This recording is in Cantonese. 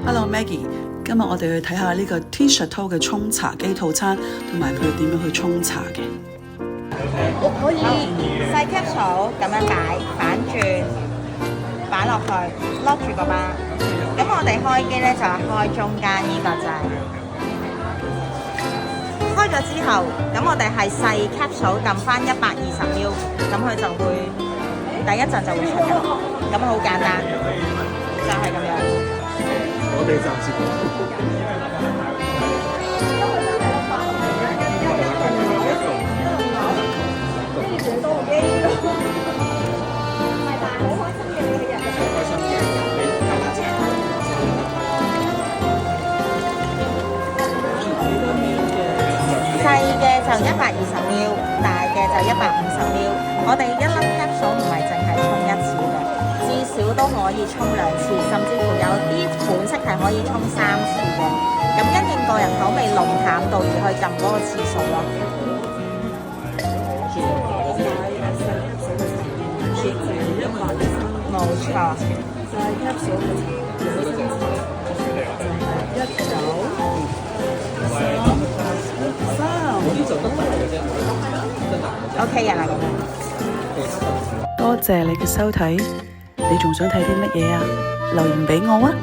Hello Maggie， 今日我哋去睇下呢個 Tea Chateau 嘅沖茶機套餐，同埋佢點樣去沖茶嘅。可以細 capsule 咁樣擺，反轉擺落去，lock 住個巴。咁我哋開機咧就係開中間呢個掣。開咗之後，咁我哋係細 capsule 撳翻120ml，咁佢就會第一陣就會出㗎。咁好簡單，就係咁樣。我哋暫時細嘅就120ml，大嘅就150ml。我哋一粒 capsule 唔係淨係沖一次嘅，至少都可以沖2次，甚至乎有啲款式係可以沖3次嘅。咁因應個人口味濃淡度而去撳嗰個次數咯。冇錯。OK 啊，咁樣。多謝你嘅收睇，你仲想睇啲乜嘢啊？留言俾我啊！